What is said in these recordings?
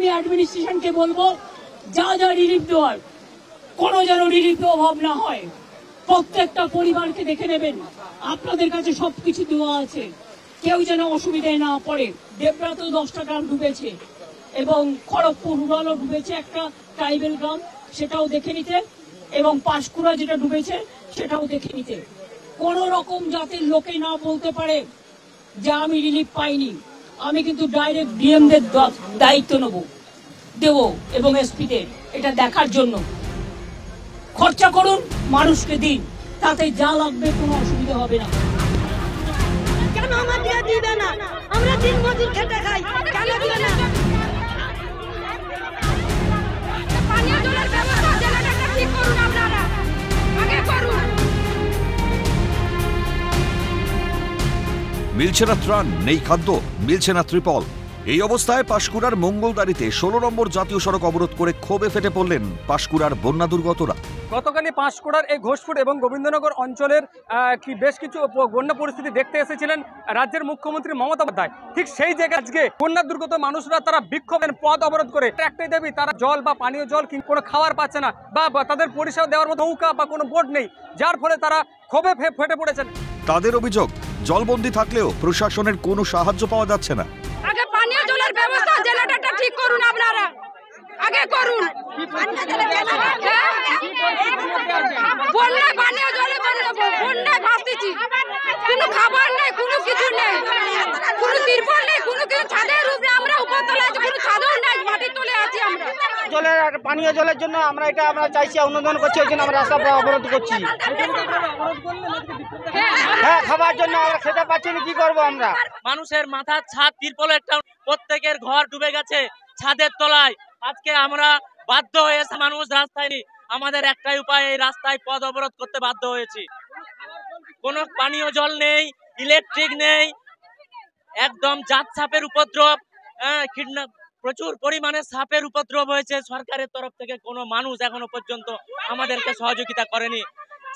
আমি অ্যাডমিনিস্ট্রেশনকে বলবো যা যা রিলিফ দেওয়ার কোনো যেন রিলিফের অভাব না হয়। প্রত্যেকটা পরিবারকে দেখে নেবেন, আপনাদের কাছে সবকিছু দেওয়া আছে, কেউ যেন অসুবিধায় না পড়ে। দেবরাতেও 10টা গ্রাম ডুবেছে এবং খড়গপুর রুরালও ডুবেছে, একটা ট্রাইবেল গ্রাম, সেটাও দেখে নিতে, এবং পাঁশকুড়া যেটা ডুবেছে সেটাও দেখে নিতে। কোন রকম যাতে লোকে না বলতে পারে যে আমি রিলিফ পাইনি। আমি কিন্তু ডাইরেক্ট ডিএমদের দায়িত্ব দেব এবং এসপিদের এটা দেখার জন্য। খরচা করুন, মানুষকে দিন, তাতে যা লাগবে কোনো অসুবিধা হবে না। কেন আমাদের দিবে না? আমরা দিন মজুর খেটে খাই, কেন দিবে না? পানীয় জলের ব্যবস্থা জেলাটাকে ঠিক করুন, আপনারা আগে করুন। মিলছে না ত্রাণ, নেই খাদ্য, মিলছে না ত্রিপল। এই অবস্থায় পাঁশকুড়ার মঙ্গলদারিতে 16 নম্বর জাতীয় সড়ক অবরোধ করে ক্ষোভে ফেটে পড়লেন পাঁশকুড়ার বন্যা দুর্গতরা। গতকালই পাঁশকুড়ার এই ঘোষপুর এবং গোবিন্দনগর অঞ্চলের বেশ কিছু বন্যা পরিস্থিতি দেখতে এসেছিলেন রাজ্যের মুখ্যমন্ত্রী মমতা বন্দ্যোপাধ্যায়। ঠিক সেই জায়গায় আজকে বন্যা দুর্গত মানুষরা তারা বিক্ষোভের পথ অবরোধ করে একটাই দাবি, তারা জল বা পানীয় জল কোনো খাবার পাচ্ছে না বা তাদের পরিষেবা দেওয়ার মতো নৌকা বা কোনো বোট নেই, যার ফলে তারা ক্ষোভে ফেটে পড়েছেন। তাদের অভিযোগ, জলবন্দি থাকলেও প্রশাসনের কোনো সাহায্য পাওয়া যাচ্ছে না। আগে পানীয় জলের ব্যবস্থা জেলাটাকে ঠিক করুন, আপনারা আগে করুন। বন্যায় পানীয় জলে বন্যায় ভাসতেছি, কোনো খাবার নেই, কোনো কিছু নেই, কোনো তিরপল নেই, কোনো কিছু। ছাদের উপরে আমরা উপরতলায় আছি, কোনো ছাদও নেই, মাটির তলে আছি আমরা। জলের পানীয় জলের জন্য আমরা চাইছি, অনুদান করছি, ওই জন্য আমরা রাস্তা অবরোধ করছি। হ্যাঁ, খাবার জন্য আমরা খেতে পাচ্ছি না, কি করবো আমরা? মানুষের মাথার ছাদ তিরপলের প্রত্যেকের ঘর ডুবে গেছে ছাদের তলায়। আজকে আমরা বাধ্য হয়েছে, মানুষ রাস্তায় নেই, আমাদের একটাই উপায়, এই রাস্তায় পথ অবরোধ করতে বাধ্য হয়েছি। কোনো পানীয় জল নেই, ইলেকট্রিক নেই, একদম জাত সাপের উপদ্রব, প্রচুর পরিমাণে সাপের উপদ্রব হয়েছে। সরকারের তরফ থেকে কোনো মানুষ এখনো পর্যন্ত আমাদেরকে সহযোগিতা করেনি।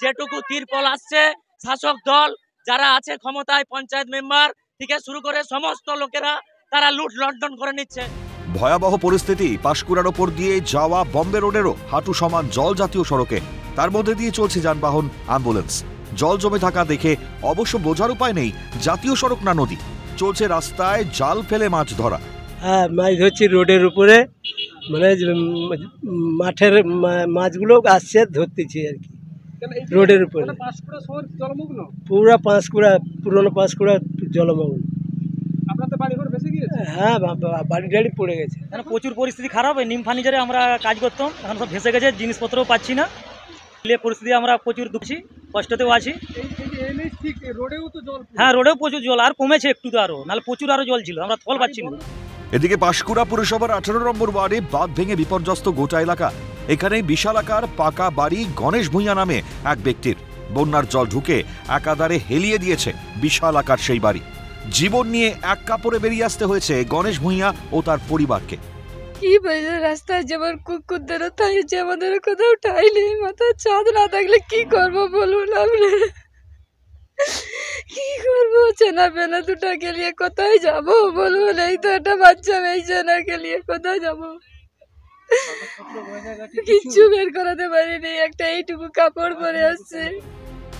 যেটুকু তিরপল আসছে, শাসক দল যারা আছে ক্ষমতায়, পঞ্চায়েত মেম্বার থেকে শুরু করে সমস্ত লোকেরা তারা লুট লন্ডন করে নিচ্ছে। ভয়াবহ পরিস্থিতি পাঁশকুড়ার ওপর দিয়ে যাওয়া বম্বে রোডেরও হাঁটু সমান জল জাতীয় সড়কে। তার মধ্যে দিয়ে চলছে যানবাহন, অ্যাম্বুলেন্স। জল জমে থাকা দেখে অবশ্য বোঝার উপায় নেই জাতীয় সড়ক না নদী। চলছে রাস্তায় জাল ফেলে মাছ ধরা। হ্যাঁ, মাছ ধরছি রোডের উপরে, মানে মাঠের মাছগুলো আসছে, ধরতেছি আর কি রোডের উপরে। পুরো পাঁশকুড়া, পুরনো পাঁশকুড়া জলমগ্ন। হ্যাঁ, বাড়ি টাড়ি পড়ে গেছে। প্রচুর পরিস্থিতি খারাপ। নিম ফার্নিচারে আমরা কাজ করতাম, এখন সব ভেসে গেছে, জিনিসপত্রও পাচ্ছি না। পরিস্থিতি আমরা প্রচুর দুঃখী, কষ্টতেও আছি। হ্যাঁ, রোডেও প্রচুর জল, আর কমেছে একটু, তো আরো নাহলে প্রচুর আরো জল ছিল, আমরা ফল পাচ্ছি না। এদিকে পাঁশকুড়া পুরসভার 18 নম্বর ওয়ার্ডে বাঁধ ভেঙে বিপর্যস্ত গোটা এলাকা। এখানে বিশালাকার পাকা বাড়ি গণেশ ভূঁইয়া নামে এক ব্যক্তির। বন্যার জল ঢুকে একাধারে হেলিয়ে দিয়েছে বিশালাকার সেই বাড়ি। জীবন নিয়ে এক কাপড়ে বেরিয়ে আসতে হয়েছে গণেশ ভূঁইয়া ও তার পরিবারকে। কি বলছে, রাস্তায় যেমন কুকুরদেরও তাইছে, আমাদের কোথাও ঠাই নেই, মাথার ছাদ না থাকলে কি করবো বলুন আপনারা? কি করবো? চেনা পেনা দুটাকে নিয়ে কোথায় যাবো বলুন? এই তো একটা বাচ্চা মেয়ে, চেনাকে নিয়ে কোথায় যাবো? কিচ্ছু বের করাতে পারিনি, একটা এইটুকু কাপড় পরে আসছে।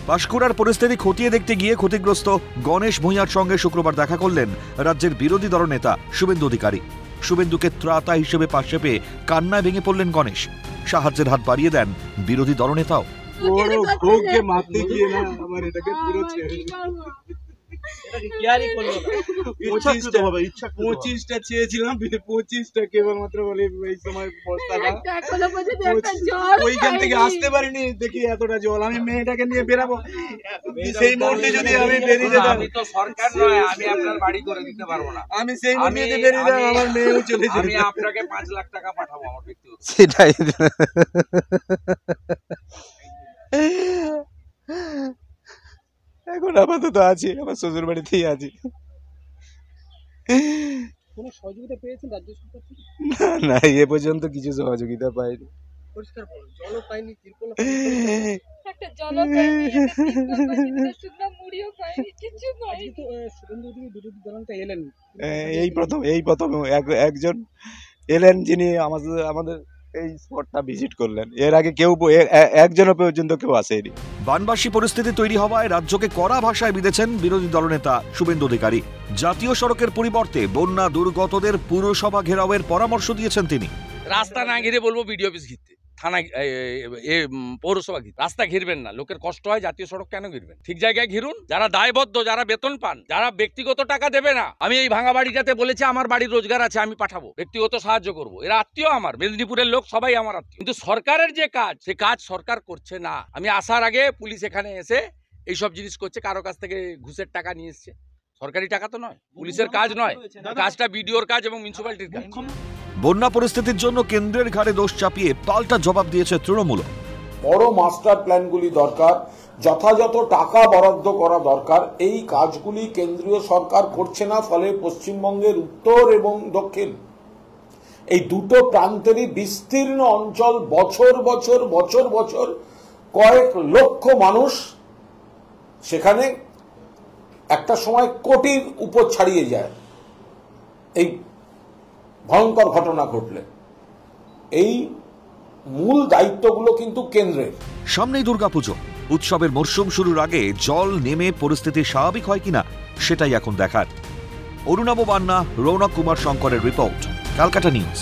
পাঁশকুড়ার পরিস্থিতি খতিয়ে দেখতে গিয়ে ক্ষতিগ্রস্ত গণেশ ভূঁইয়ার সঙ্গে শুক্রবার দেখা করলেন রাজ্যের বিরোধী দলনেতা শুভেন্দু অধিকারী। শুভেন্দুকে ত্রাতা হিসেবে পাশে পেয়ে কান্নায় ভেঙে পড়লেন গণেশ। সাহায্যের হাত বাড়িয়ে দেন বিরোধী দলনেতাও। পঁচিশটা চেয়েছিলাম, 25টা কেবলমাত্র বলে এই সময় বস্তাটা ওইখান থেকে আসতে পারিনি। দেখি এতটা জল, আমি মেয়েটাকে নিয়ে বেরাবো, সেই মুহূর্তে যদি আমি বেরিয়ে যেতাম। আমি তো সরকার নয়, আমি আপনার বাড়ি করে দিতে পারবো না। আমি সেই মুহূর্তে বেরিয়ে যেতাম, আমার মেয়েও চলে যেত। আমি আপনাকে 5 লাখ টাকা পাঠাবো আমার ব্যক্তিগত। সেটাই এখন আপাতত আছি, আমার শ্বশুর বাড়িতেই আছি। কোনো সহযোগিতা পেয়েছেন রাজ্য সরকার থেকে? না, এ পর্যন্ত কিছু সহযোগিতা পাইনি। পরিষ্কার জলও পাইনি, তিরপল একটা জল পাইনি, শুকনো মুড়িও পাইনি, কিছু পাইনি। শুভেন্দু অধিকারী বিরোধী দলনেতা এলেন, এই প্রথম একজন এলেন যিনি আমাদের এই স্পটটা ভিজিট করলেন। এর আগে কেউ একজনও পর্যন্ত কেউ আসেনি। বানবাসী পরিস্থিতি তৈরি হওয়ায় রাজ্যকে কড়া ভাষায় বিঁধেছেন বিরোধী দলনেতা শুভেন্দু অধিকারী। জাতীয় সড়কের পরিবর্তে বন্যা দুর্গতদের পুরসভা ঘেরাওয়ের পরামর্শ দিয়েছেন তিনি। রাস্তা না ঘিরে বলবো বিডিও অফিস ঘিরতে, থানা পৌরসভা ঘিরতে। রাস্তা ঘিরবেন না, লোকের কষ্ট হয়, জাতীয় সড়ক কেন ঘিরবেন? ঠিক জায়গায় ঘিরুন। যারা দায়বদ্ধ, যারা বেতন পান, যারা ব্যক্তিগত টাকা দেবে না, আমি এই ভাঙা বাড়িটাতে বলেছি আমার বাড়ির রোজগার আছে, আমি পাঠাবো, ব্যক্তিগত সাহায্য করব। এরা আত্মীয় আমার, মেদিনীপুরের লোক সবাই আমার আত্মীয়। কিন্তু সরকারের যে কাজ, সে কাজ সরকার করছে না। আমি আসার আগে পুলিশ এখানে এসে এইসব জিনিস করছে, কারো কাছ থেকে ঘুষের টাকা নিয়ে এসছে। সরকারি টাকা তো নয়, পুলিশের কাজ নয়, কাজটা বিডিওর কাজ এবং মিউনিসিপ্যালিটির কাজ। বন্যা পরিস্থিতির জন্য কেন্দ্রের ঘাড়ে দোষ চাপিয়ে পাল্টা জবাব দিয়েছে তৃণমূল। বড় মাস্টার প্ল্যানগুলি দরকার, যথাযথ টাকা বরাদ্দ করা দরকার। এই কাজগুলি কেন্দ্রীয় সরকার করছে না, ফলে পশ্চিমবঙ্গের উত্তর এবং দক্ষিণ এই দুটো প্রান্তেরই বিস্তীর্ণ অঞ্চল বছর বছর বছর বছর কয়েক লক্ষ মানুষ সেখানে একটা সময় কোটির উপর ছাড়িয়ে যায় এই ভয়ঙ্কর ঘটনা ঘটলে। এই মূল দায়িত্বগুলো কিন্তু কেন্দ্রের। সামনেই দুর্গাপুজো, উৎসবের মরশুম শুরুর আগে জল নেমে পরিস্থিতি স্বাভাবিক হয় কিনা সেটাই এখন দেখার। অরুণাভ বান্না, রৌনক কুমার শঙ্করের রিপোর্ট, ক্যালকাটা নিউজ।